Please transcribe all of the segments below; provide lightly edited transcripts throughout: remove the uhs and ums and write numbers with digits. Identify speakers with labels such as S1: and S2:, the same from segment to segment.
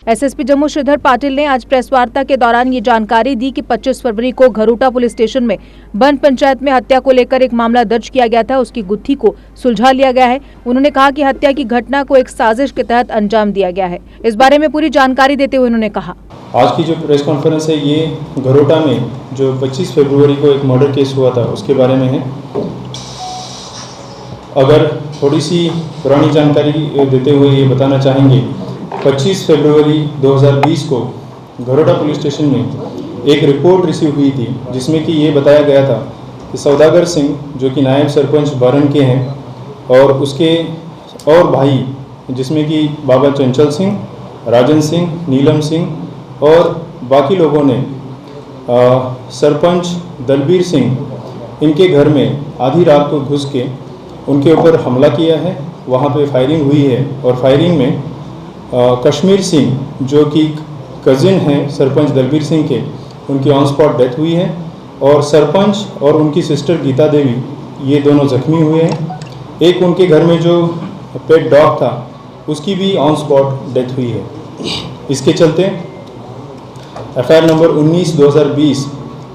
S1: SSP Jammu Shridhar Patil ने आज press वार्ता के दौरान ये जानकारी दी कि 25 फरवरी को घरोटा पुलिस स्टेशन में बन पंचायत में हत्या को लेकर एक मामला दर्ज किया गया था, उसकी गुत्थी को सुलझा लिया गया है। उन्होंने कहा कि हत्या की घटना को एक साजिश के तहत अंजाम दिया गया है। इस बारे में पूरी जानकारी देते हुए उन्होंने कहा,
S2: आज की जो प्रेस कॉन्फ्रेंस है ये घरोटा में जो 25 फरवरी को एक मर्डर केस हुआ था उसके बारे में है। अगर थोड़ी सी पुरानी जानकारी देते हुए ये बताना चाहेंगे, 25 फरवरी 2020 को घरोटा पुलिस स्टेशन में एक रिपोर्ट रिसीव हुई थी जिसमें कि ये बताया गया था कि सौदागर सिंह जो कि नायब सरपंच बारन के हैं और उसके और भाई जिसमें कि बाबा चंचल सिंह, राजन सिंह, नीलम सिंह और बाकी लोगों ने सरपंच दलबीर सिंह इनके घर में आधी रात को घुस के उनके ऊपर हमला किया है। वहाँ पे फायरिंग हुई है और फायरिंग में कश्मीर सिंह जो कि कज़िन हैं सरपंच दलबीर सिंह के, उनकी ऑन स्पॉट डेथ हुई है और सरपंच और उनकी सिस्टर गीता देवी ये दोनों जख्मी हुए हैं। एक उनके घर में जो पेट डॉग था उसकी भी ऑन स्पॉट डेथ हुई है। इसके चलते FIR number 19/2020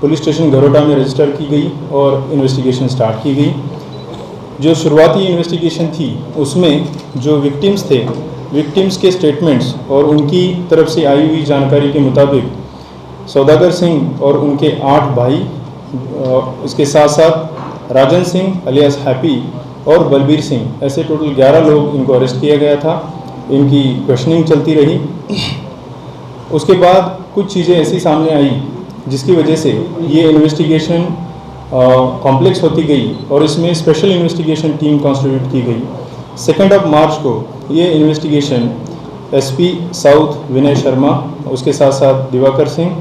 S2: police station Gharota में रजिस्टर की गई और इन्वेस्टिगेशन स्टार्ट की गई। जो शुरुआती इन्वेस्टिगेशन थी उसमें जो विक्टिम्स थे, विक्टिम्स के स्टेटमेंट्स और उनकी तरफ से आई हुई जानकारी के मुताबिक सौदागर सिंह और उनके 8 भाई, इसके साथ साथ राजन सिंह अलियास हैप्पी और बलबीर सिंह, ऐसे टोटल 11 लोग इनको अरेस्ट किया गया था। इनकी क्वेश्चनिंग चलती रही। उसके बाद कुछ चीज़ें ऐसी सामने आई जिसकी वजह से ये इन्वेस्टिगेशन कॉम्प्लेक्स होती गई और इसमें स्पेशल इन्वेस्टिगेशन टीम कॉन्स्टिट्यूट की गई। 2 मार्च को ये investigation SP south Vinay Sharma, उसके साथ साथ दिवाकर सिंह,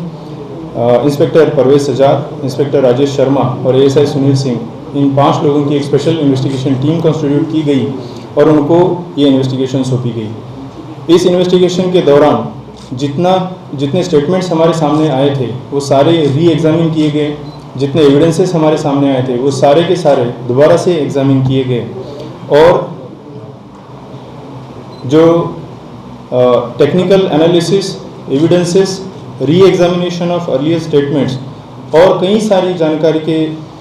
S2: इंस्पेक्टर परवेज सजाद, इंस्पेक्टर राजेश शर्मा और एएसआई सुनील सिंह, इन 5 लोगों की एक स्पेशल इन्वेस्टिगेशन टीम कॉन्स्टिट्यूट की गई और उनको ये इन्वेस्टिगेशन सौंपी गई। इस इन्वेस्टिगेशन के दौरान जितने स्टेटमेंट्स हमारे सामने आए थे वो सारे री एग्जामिन किए गए। जितने एविडेंसेस हमारे सामने आए थे वो सारे के सारे दोबारा से एग्जामिन किए गए और जो technical analysis, evidences, re examination of earlier statements और कई सारी जानकारी के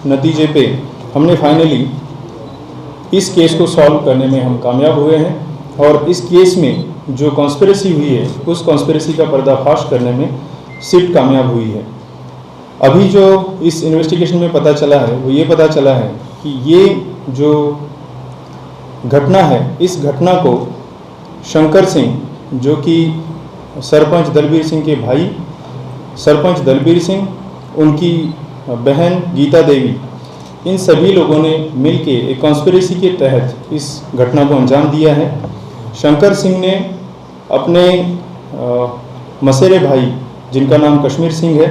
S2: नतीजे पे हमने फाइनली इस केस को सॉल्व करने में हम कामयाब हुए हैं और इस केस में जो कॉन्स्पिरेसी हुई है उस कॉन्स्पिरेसी का पर्दाफाश करने में सिट कामयाब हुई है। अभी जो इस इन्वेस्टिगेशन में पता चला है वो ये पता चला है कि ये जो घटना है, इस घटना को शंकर सिंह जो कि सरपंच दलबीर सिंह के भाई, सरपंच दलबीर सिंह, उनकी बहन गीता देवी, इन सभी लोगों ने मिलके एक कॉन्स्पिरेसी के तहत इस घटना को अंजाम दिया है। शंकर सिंह ने अपने मसेरे भाई जिनका नाम कश्मीर सिंह है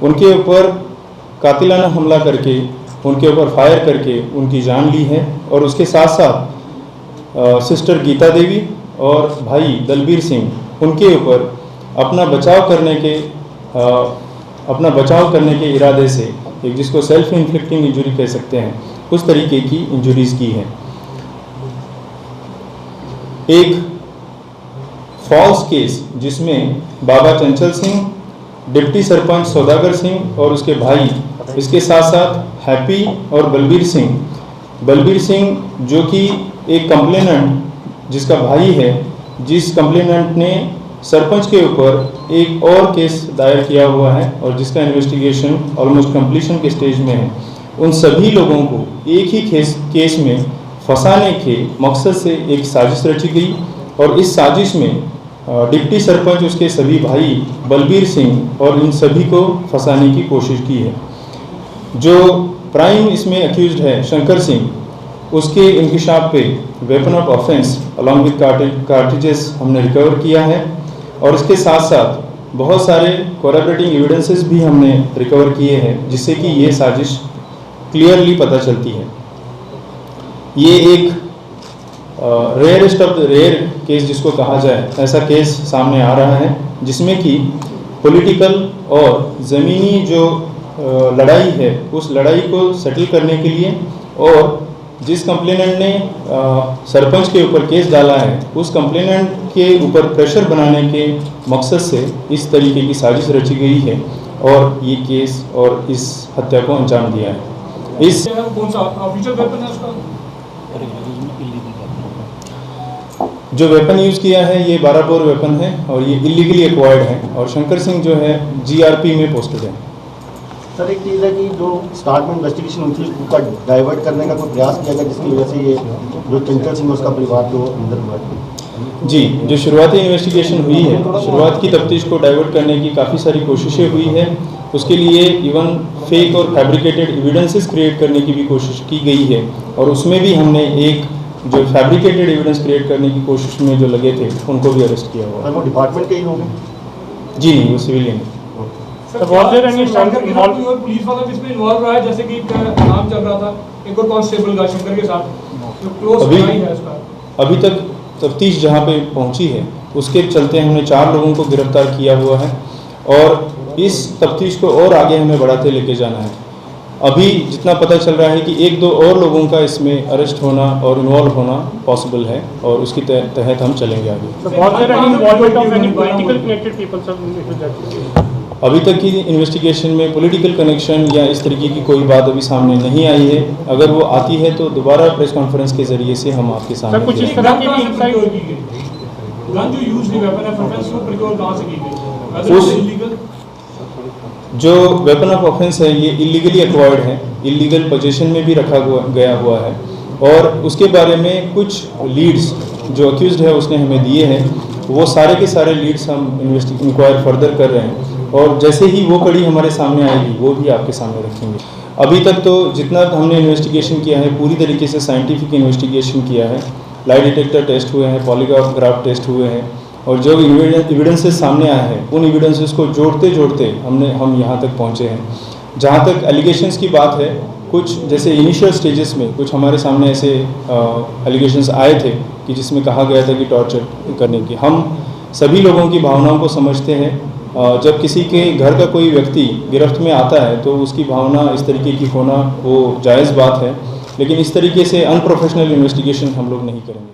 S2: उनके ऊपर कातिलाना हमला करके, उनके ऊपर फायर करके उनकी जान ली है और उसके साथ साथ सिस्टर गीता देवी और भाई दलबीर सिंह उनके ऊपर अपना बचाव करने के इरादे से एक जिसको सेल्फ इन्फ्लिक्टिंग इंजरी कह सकते हैं उस तरीके की इंजरीज की है। एक फॉल्स केस जिसमें बाबा चंचल सिंह, डिप्टी सरपंच सौदागर सिंह और उसके भाई, इसके साथ साथ हैप्पी और बलबीर सिंह जो कि एक कंप्लेनेंट जिसका भाई है, जिस कंप्लेनेंट ने सरपंच के ऊपर एक और केस दायर किया हुआ है और जिसका इन्वेस्टिगेशन ऑलमोस्ट कंप्लीशन के स्टेज में है, उन सभी लोगों को एक ही केस में फंसाने के मकसद से एक साजिश रची गई और इस साजिश में डिप्टी सरपंच, उसके सभी भाई बलबीर सिंह और इन सभी को फंसाने की कोशिश की है। जो प्राइम इसमें अक्यूज्ड है शंकर सिंह, उसके इंकिशाफ पे weapon of offence along with cartridges हमने रिकवर किया है और इसके साथ साथ बहुत सारे कोरैबोरेटिंग एविडेंसेस भी हमने रिकवर किए हैं जिससे कि ये साजिश क्लियरली पता चलती है। ये एक rarest of the rare case जिसको कहा जाए, ऐसा केस सामने आ रहा है जिसमें कि पॉलिटिकल और ज़मीनी जो लड़ाई है उस लड़ाई को सेटल करने के लिए और जिस कंप्लेनेंट ने सरपंच के ऊपर केस डाला है, उस कंप्लेनेंट के ऊपर प्रेशर बनाने के मकसद से इस तरीके की साजिश रची गई है और ये केस और इस हत्या को अंजाम दिया है। इस
S3: कौन सा ऑफिशियल वेपन है उसका?
S2: जो वेपन यूज़ किया है ये 12 बोर वेपन है और ये इलीगली एक्वायर्ड है और शंकर सिंह जो है GRP में पोस्टेड है।
S4: सर एक चीज़ है कि जो स्टार्ट में इन्वेस्टिगेशन हुई थी उसका डाइवर्ट करने का कोई प्रयास किया गया जिसकी वजह से ये जो चंचल सिंह उसका परिवार जो अंदर हुआ है।
S2: जी, जो शुरुआती इन्वेस्टिगेशन हुई है, शुरुआत की तफ्तीश को डाइवर्ट करने की काफ़ी सारी कोशिशें हुई है। उसके लिए इवन फेक और फैब्रिकेटेड एविडेंसेस क्रिएट करने की भी कोशिश की गई है और उसमें भी हमने एक जो फैब्रिकेटेड एविडेंस क्रिएट करने की कोशिश में जो लगे थे उनको भी अरेस्ट किया हुआ है।
S4: वो डिपार्टमेंट के ही होंगे?
S2: जी नहीं, वो सिविलियन है।
S3: पुलिस वाला भी इसमें इन्वॉल्व रहा है, जैसे कि नाम चल रहा था एक और कांस्टेबल का शंकर के साथ क्लोज है उसका।
S2: अभी तक तफ्तीश जहाँ पे पहुँची है उसके चलते हमने 4 लोगों को गिरफ्तार किया हुआ है और इस तफ्तीश को और आगे हमें बढ़ाते लेके जाना है। अभी जितना पता चल रहा है कि 1-2 और लोगों का इसमें अरेस्ट होना और इन्वॉल्व होना पॉसिबल है और उसकी तहत हम चलेंगे आगे। अभी तक की इन्वेस्टिगेशन में पॉलिटिकल कनेक्शन या इस तरीके की कोई बात अभी सामने नहीं आई है। अगर वो आती है तो दोबारा प्रेस कॉन्फ्रेंस के जरिए से हम आपके सामने
S3: कुछ इस तरह की गन जो यूज वेपन है प्रोफेंस को प्रिकॉल कहां से की गई?
S2: जो वेपन ऑफ ऑफेंस है ये इलीगली एक्वायर्ड है, इलीगल पोजीशन में भी रखा गया हुआ है और उसके बारे में कुछ लीड्स जो अक्यूज्ड है उसने हमें दिए हैं, वो सारे के सारे लीड्स हम इंक्वायर फर्दर कर रहे हैं और जैसे ही वो कड़ी हमारे सामने आएगी वो भी आपके सामने रखेंगे। अभी तक तो जितना हमने इन्वेस्टिगेशन किया है पूरी तरीके से साइंटिफिक इन्वेस्टिगेशन किया है। लाइट डिटेक्टर टेस्ट हुए हैं, पॉलीग्राफ टेस्ट हुए हैं और जो एविडेंसेस सामने आए हैं उन एविडेंसेस को जोड़ते जोड़ते हम यहाँ तक पहुँचे हैं। जहाँ तक एलिगेशंस की बात है, कुछ जैसे इनिशियल स्टेजेस में कुछ हमारे सामने ऐसे एलिगेशंस आए थे कि जिसमें कहा गया था कि टॉर्चर करने की। हम सभी लोगों की भावनाओं को समझते हैं। जब किसी के घर का कोई व्यक्ति गिरफ्त में आता है तो उसकी भावना इस तरीके की होना वो जायज़ बात है, लेकिन इस तरीके से अनप्रोफेशनल इन्वेस्टिगेशन हम लोग नहीं करेंगे।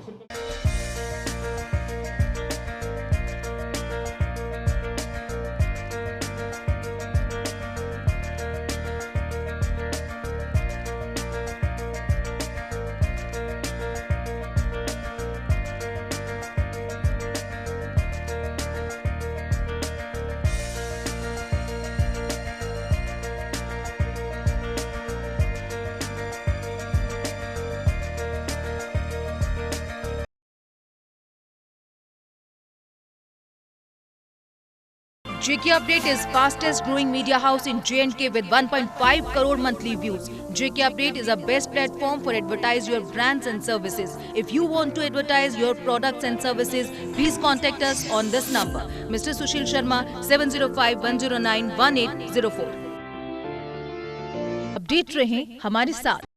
S1: JK Update is fastest growing media house in J&K with 1.5 crore monthly views. JK Update is a best platform for advertise your brands and services. If you want to advertise your products and services, please contact us on this number. Mr. Sushil Sharma 705-109-1804. Update रहें हमारे साथ।